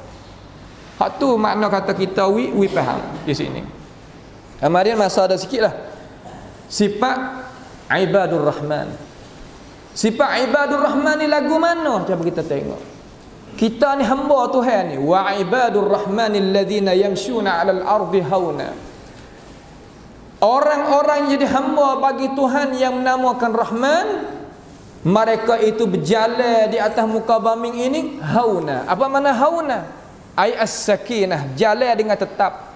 Hak tu makna kata kita wi faham di sini. Kemudian masa ada sikitlah. Sifat ibadur rahman. Sifat ibadur rahman ni lagu mana? Cuba kita tengok. Kita ni hamba Tuhan ni. Wa ibadur rahmanil ladzina yamshuna 'alal ardi hauna. Orang-orang jadi hamba bagi Tuhan yang menamakan Rahman, mereka itu berjalan di atas muka bumi ini hauna. Apa makna hauna? Ai as-sakinah, jalan dengan tetap.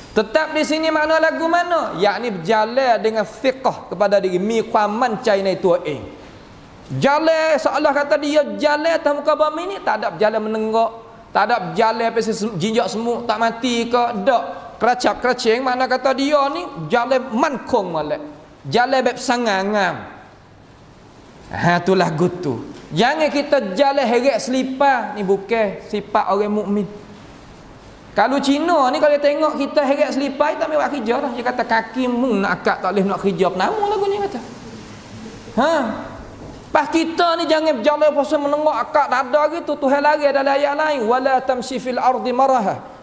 Tetap di sini makna lagu mana? Yakni berjalan dengan fiqh kepada diri, miความมั่นใจในตัวเอง. Jalan seolah kata dia jalan atas muka bumi ni tak ada berjalan menenggak, tak ada berjalan pasal jinjak semut tak mati ke, dak. Keracak-keracing makna kata dia ni jalan mankong molek. Jalan bab sangangam. Tu lagu tu. Jangan kita jalan heret selipar, ni bukan sifat orang mukmin. Kalau Cina ni kalau tengok kita heret selipar, tak mau buat kerja dah. Dia kata kaki mu nak akak tak boleh nak kerja. Nama lagunya kata. Pas kita ni jangan berjalan pasal menengok akak dada gitu. Tuhan lari dalam ayat lain, wala tamshi fil ardi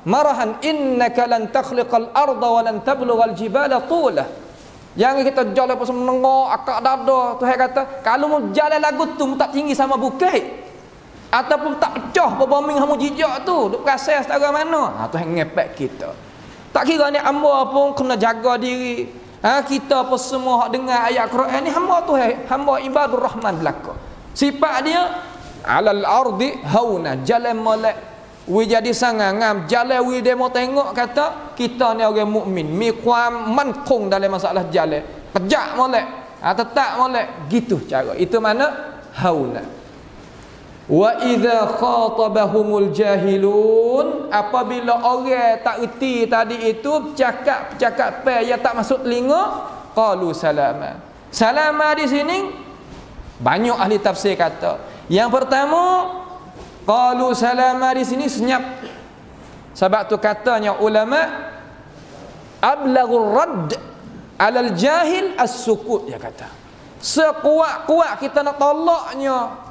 marahan innaka lan takhliqal arda wa lan tablughal jibala tula. Jangan kita jalan pasal menengok akak dada. Tuhan kata kalau mau jalan lagu tu tak tinggi sama bukit ataupun tak pecah berboming hamu jijak tu, duk rasa setara mana. Tuhan ngepek kita. Tak kira ni hamba pun kena jaga diri. Kita apa semua dengar ayat Quran ni hamba Tuhan, hamba ibadur rahman belaka. Sifat dia alal ardi hauna, jalan molek wi jadi sangangam, jalan wi demo tengok kata kita ni orang mukmin mi kuam mankung dalam masalah jalan, kejak molek, tetap molek, gitu cara. Itu mana hauna. Wa idza khatabahumul jahilun, apabila orang tak erti tadi itu cakap pe yang tak masuk telinga, qalu salama. Salama di sini banyak ahli tafsir kata. Yang pertama, qalu salama di sini senyap. Sebab tu katanya ulama, ablaghur radd alal jahil as-sukut, dia kata. Sekuat-kuat kita nak tolaknya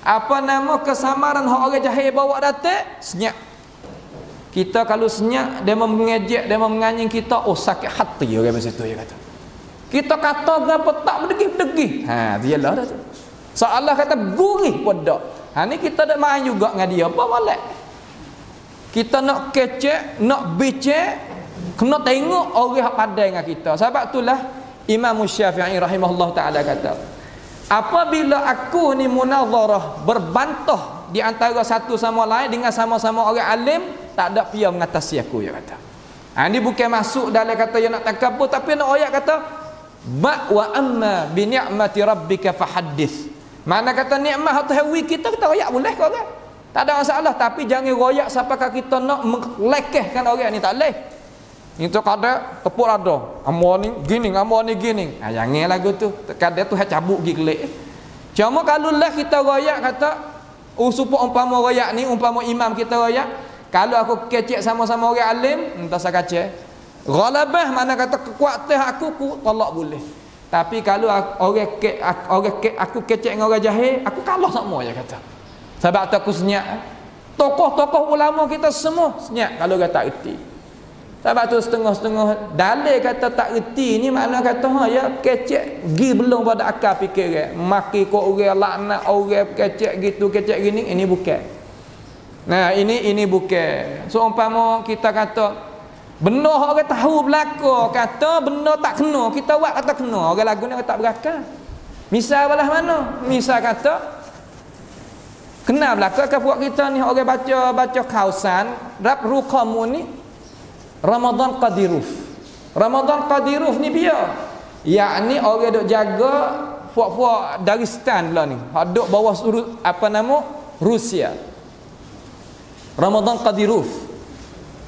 apa nama kesamaran hak orang jahil bawa datang, senyap. Kita kalau senyap, dia mengejek, dia menganying kita, oh sakit hati orang macam tu, dia kata. Kita kata apa tak berdegih-degih. Dia lah dah tu. Seolah kata gurih pun tak. Ni kita dah main juga dengan dia, apa molek. Kita nak kecek, nak becek, kena tengok orang yang pandai dengan kita. Sebab itulah Imam Syafi'i rahimahullah ta'ala kata, apabila aku ni munazarah, berbantah di antara satu sama lain dengan sama-sama orang alim, tak ada pia mengatasi aku, dia kata. Ini bukan masuk dalam kata yang nak takabur, tapi nak ayat kata wa amma bi ni'mati rabbika fahaddits. Mana kata nikmat atau hawi kita royak boleh ke orang? Tak ada masalah, tapi jangan royak sampai kita nak melekehkan orang ni, tak boleh. Itu kada tepuk ada. Amo ni gini, amo ni gini. Jangan lagu tu. Kada tu cabuk gi kelik. Cuma kalau lah kita royak kata, supaya umpama royak ni, umpama imam kita royak, kalau aku kecek sama-sama orang alim, entah saya kacek. Ghalabah mana kata kekuatan aku tolak boleh. Tapi kalau aku kecek dengan orang jahil, aku kalah semua, dia kata. Sebab tu aku senyap. Tokoh-tokoh ulama kita semua senyap kalau dia tak erti. Sebab tu setengah-setengah dalil kata tak erti ni makna kata ya kecek gi belum pada akal fikir, maki kau orang laknat orang kecek gitu kecek gini, ini bukan. Nah, ini bukan. So umpama kita kata benar orang tahu belaka, kata benar tak kena, kita buat kata kena, orang lagu ni tak berakal. Misal belah mana? Misal kata kena belaka ke buat kita ni orang baca kausan rap ruqamu ni Ramadan Qadiruf. Ramadan Qadiruf ni biar. Yakni orang duk jaga puak-puak dari stan lah ni. Hak duk bawah apa nama? Rusia. Ramadan Qadiruf.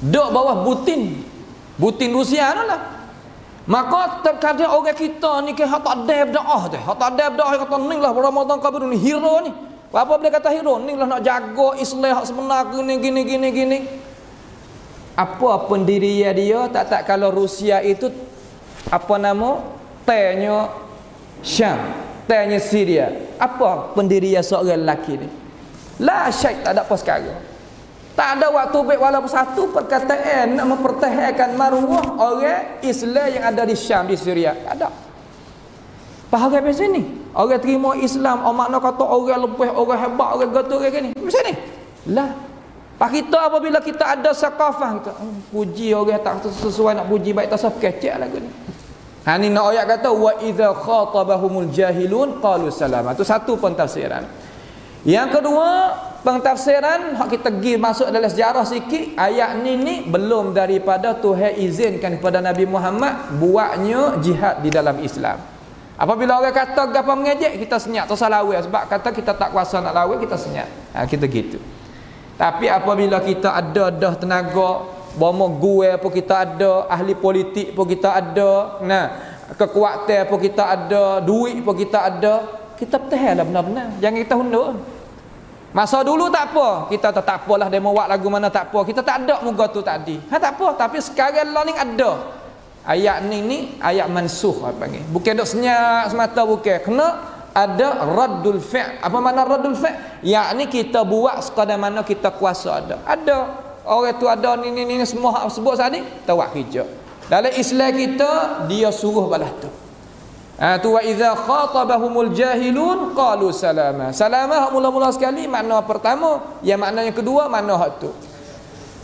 Duk bawah Putin. Putin Rusia lah. Maka terkadang orang kita ni ke hak tak ada berdoa tu. Hak tak ada berdoa kata ni lah Ramadan Qadiruf ni hero ni. Apa boleh kata hero? Ni lah nak jaga Islam hak sebenar gini. Apa pendirian dia tak kalau Rusia itu apa nama tehnya Syam, tehnya Syria. Apa pendirian seorang lelaki ni? La syak, tak ada apa sekarang. Tak ada waktu baik walaupun satu perkataan nak mempertahankan maruah orang Islam yang ada di Syam, di Syria. Tak ada. Faham ke macam ni? Orang terima Islam, makna kata orang lebih, orang hebat, orang gatul orang gini. Macam ni? Lah. Pak kita apabila kita ada sakafah kita puji orang tak sesuai nak puji baik tasawuf kecek lagu ni. Ni nak ayat kata wa idza khatabahumul jahilun qalu salama. Itu satu pentafsiran. Yang kedua, pentafsiran hak kita pergi masuk dalam sejarah sikit, ayat ni belum daripada Tuhan izinkan kepada Nabi Muhammad buatnya jihad di dalam Islam. Apabila orang kata gapo mengejek, kita senyap tak salah lawan sebab kata kita tak kuasa nak lawan, kita senyap. Kita gitu. Tapi apabila kita ada dah tenaga, bomo gue pun kita ada, ahli politik pun kita ada, kekuatan pun kita ada, duit pun kita ada, kita bertahanlah benar-benar. Jangan kita hundur. Masa dulu tak apa, kita tak apalah demo buat lagu mana tak apa, kita tak ada muka tu tadi. Tak apa, tapi sekarang learning ada. Ayat ni ayat mansukh apa panggil. Bukan dok senyap semata bukan. Kena ada raddul fi'. Apa makna raddul fi'? Yakni kita buat sekadar mana kita kuasa ada. Ada orang tu ada ni semua hak sebut tadi, kita buat kerja. Dalam Islam kita dia suruh balas tu. Tu wa idza khatabahumul jahilun qalu salama. Salama mula-mula sekali makna pertama, yang makna yang kedua makna hak tu.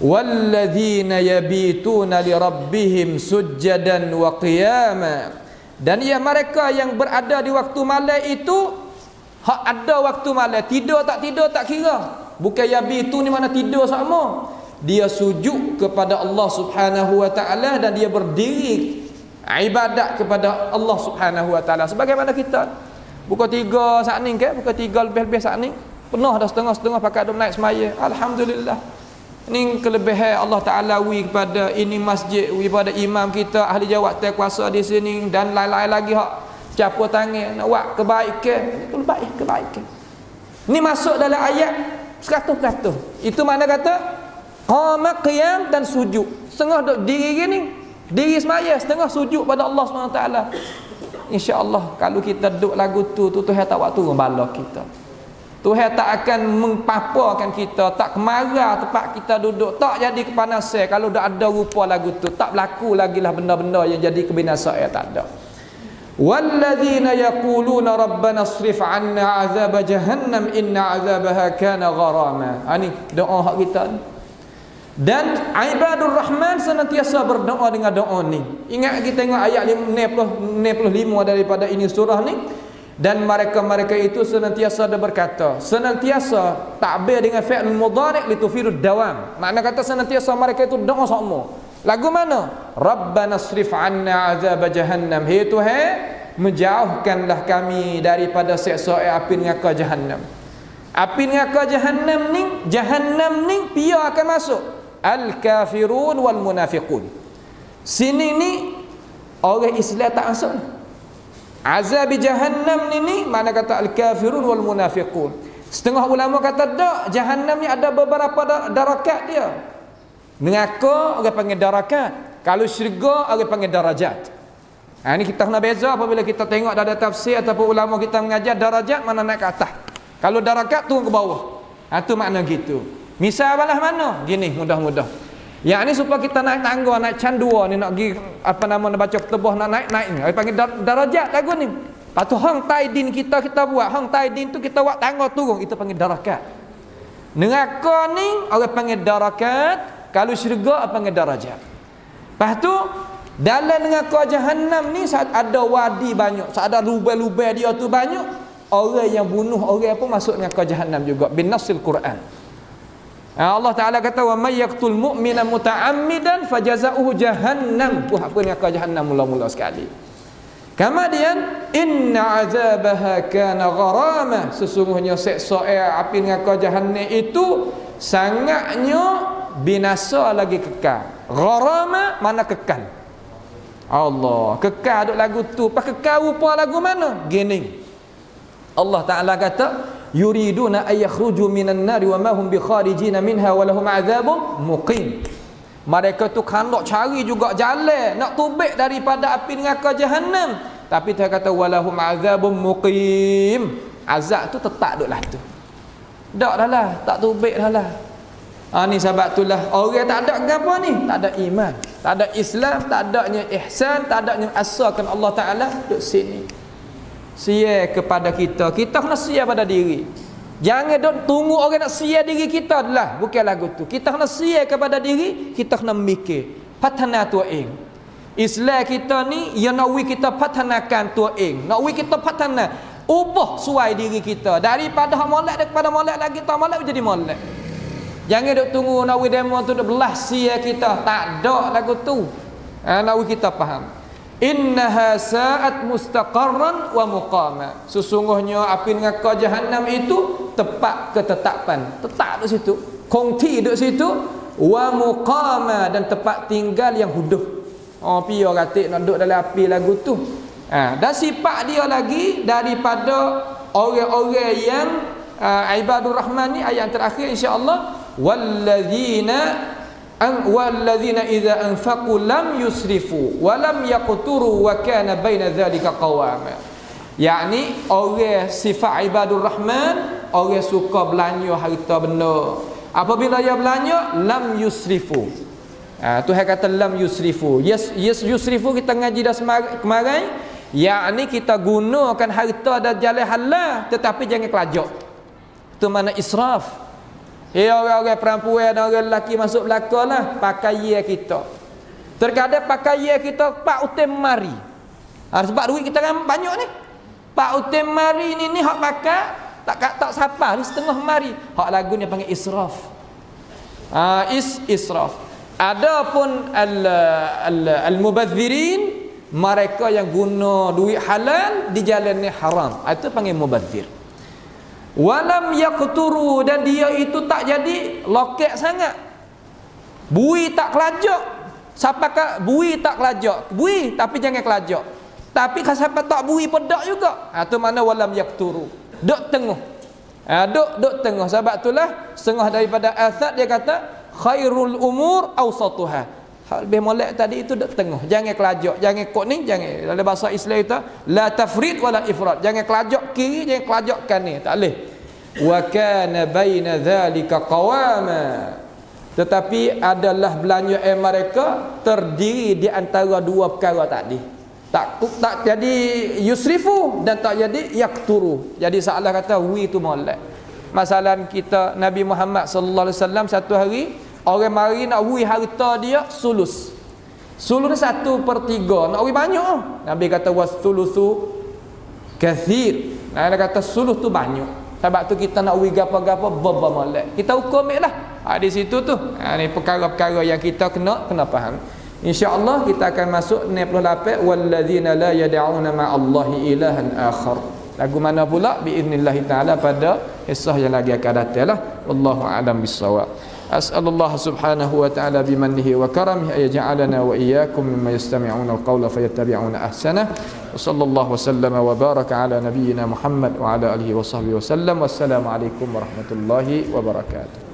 Walladzina yabituna li rabbihim sujjadan wa qiyama. Dan ia mereka yang berada di waktu malam itu Hak ada waktu malam, tidur tak kira. Bukan yabitu ni mana tidur sama. Dia sujud kepada Allah Subhanahu wa taala dan dia berdiri ibadat kepada Allah Subhanahu wa taala. Sebagaimana kita pukul 3 saat ni ke, pukul 3 lebih-lebih saat ni penuh dah setengah-setengah pakai duk naik semaya. Alhamdulillah. Ini kelebihan Allah Taala wi kepada ini masjid, wi pada imam kita ahli jawatan kuasa di sini dan lain-lain lagi hak capur tangan nak buat kebaikan. Ini masuk dalam ayat 100%. Itu mana kata qama qiyam dan sujud. Setengah duk diri gini, diri semaya, setengah sujud pada Allah Subhanahu taala. Insya-Allah kalau kita duduk lagu tu Tuhan tak buat turun bala kita. Tuhan tak akan mempapakan kita, tak kemarah tempat kita duduk, tak jadi kepanasan kalau dah ada rupa lagu tu, tak berlaku lagi lah benda-benda yang jadi kebinasaan, tak ada. Walladzina yaquluna rabbana asrif 'anna 'adzab jahannam inna 'adzabaha kana gharama. Ini doa hak kita ni. Dan ibadur rahman senantiasa berdoa dengan doa ni. Ingat kita tengok ayat 65 daripada ini surah ni. Dan mereka itu senantiasa ada berkata, senantiasa takbir dengan fi'il mudhari' litufidud dawam. Makna kata senantiasa mereka itu doa sama. Lagu mana? Rabbana asrif 'anna 'adzab jahannam. Hai Tuhan, menjauhkanlah kami daripada siksa api neraka jahannam. Api neraka jahannam ni pia akan masuk al-kafirun wal munafiqun. Sini ni orang Islam tak masuk. Azab jahannam ni mana kata al-kafirun wal munafiqun. Setengah ulama kata tak, jahannam ni ada beberapa darakat dia. Neraka orang panggil darakat, kalau syurga orang panggil darajat. Ini kita kena beza apabila kita tengok dalam tafsir ataupun ulama kita mengajar darajat mana naik ke atas. Kalau darakat turun ke bawah. Itu makna gitu. Misal balah mana? Gini mudah-mudah. Yang ni supaya kita naik tangga, naik candua ni nak pergi nak baca ketubah nak naik ni. Dia panggil darajat lagu ni. Lepas tu hang taidin kita buat. Hang taidin tu kita buat tangga turun, itu panggil darakat. Neraka ni orang panggil darakat, kalau syurga orang panggil darajat. Lepas tu dalam neraka jahannam ni saat ada wadi banyak, saat ada lubang-lubang dia tu banyak, orang yang bunuh orang pun masuk neraka jahannam juga bin nasil Quran. Allah Ta'ala kata wa may yaqtul mu'mina muta'ammidan fajaza'uhu jahannam. Apa neraka jahannam mula-mula sekali. Kemudian inna 'adzabaha kana gharama. Sesungguhnya siksa api neraka jahannam itu sangatnya binasa lagi kekal. Gharama mana kekal. Allah kekal duk lagu tu. Pas kekal rupa lagu mana? Gini. Allah Ta'ala kata yuriduna ay yakhruju minan nari wa ma hum bikharijina minha wa lahum 'adzabun muqim. Mereka tu hendak cari juga jalan nak tubik daripada api neraka jahannam, tapi Tuhan kata walahum 'adzabun muqim. Azab tu tetap dudlah tu. Dak dahlah, tak tubik dahlah. Ni sebab itulah orang tak ada apa ni, tak ada iman, tak ada Islam, tak adanya ihsan, tak adanya asalkan Allah Taala duduk sini. Sia kepada kita kena sia pada diri. Jangan duk tunggu orang nak sia diri kita adalah bukan lagu tu. Kita kena sia kepada diri, kita kena mikir patana tuaing. Islam kita ni yang nak wi kita patanakan tuaing, nak wi kita patana ubah suai diri kita daripada hak molek kepada molek lagi, tak molek jadi molek. Jangan duk tunggu nak wi demo tu duk belah sia kita, tak ada lagu tu. Nak wi kita faham. Innaha sa'at mustaqarran wa muqama. Sesungguhnya api neraka jahannam itu tepat ketetapan, tetap di situ, kongti di situ, wa muqama dan tempat tinggal yang huduh. Pia katik nak duduk dalam api lagu tu. Dan sifat dia lagi daripada orang-orang yang ibadur rahman ni ayat terakhir insya-Allah walladzina idza anfaqu lam yusrifu wa lam yaqturu wa kana baina dzalika qawama. Yakni orang sifat ibadur rahman, orang suka belanja harta benda. Apabila dia belanja lam yusrifu. Tuhan kata lam yusrifu. Yes yusrifu kita ngaji dah kemarin, yakni kita gunakan harta dan jalan halal tetapi jangan kelajak. Itu mana israf. Orang-orang perempuan dan orang lelaki masuk belakang lah pakaian kita. Terkadang pakaian kita pak utem mari. Sebab duit kita kan banyak ni. Pak utem mari ni hak makan tak siapa ni setengah mari. Hak lagu ni panggil israf. Israf. Adapun al-mubadzirin, mereka yang guna duit halal di jalan ni haram, itu panggil mubadzir. Walam yaqturu, dan dia itu tak jadi lokek sangat. Bui tak kelajak. Siapa kat bui tak kelajak? Bui tapi jangan kelajak. Tapi kalau siapa tak bui pedak juga. Itu mana walam yaqturu. Duk tengah. Duk tengah. Sebab itulah setengah daripada asad dia kata khairul umur awsatuha. Hal lebih molek tadi itu duk tengah. Jangan kelajak, jangan kok ni, jangan. Dalam bahasa Islam itu la tafrid wala ifrat. Jangan kelajak kiri, jangan kelajak kanan. Tak boleh. Wa kana baina dzalika qawama. Tetapi adalah belanja mereka terdiri di antara dua perkara tadi. Tak jadi yusrifu dan tak jadi yakturu. Jadi salah kata wi itu molek. Masalah kita Nabi Muhammad sallallahu alaihi wasallam satu hari orang mari nak wi harta dia sulus. Sulus 1/3. Nak wi banyak. Nabi kata was-sulusu kathir. Nah, dia kata sulus tu banyak. Sebab tu kita nak wi gapo-gapo baba molek. Kita hukumlah. Di situ tu. Ni perkara-perkara yang kita kena faham. InsyaAllah kita akan masuk 68 walladzina la yad'una ma'allahi ilahan akhar. Lagu mana pula biiznillah taala pada kisah yang lagi akan datanglah. Wallahu a'lam bissawab. As'alullah subhanahu wa ta'ala bimannihi wa karamihi ay ja'alana wa iyyakum mimman yastami'una al-qawla fayattabi'una ahsanah. Wa sallallahu wa sallama wa baraka ala nabiyyina Muhammad wa ala alihi wa sahbihi wa sallam. Wassalamu alaikum warahmatullahi wabarakatuh.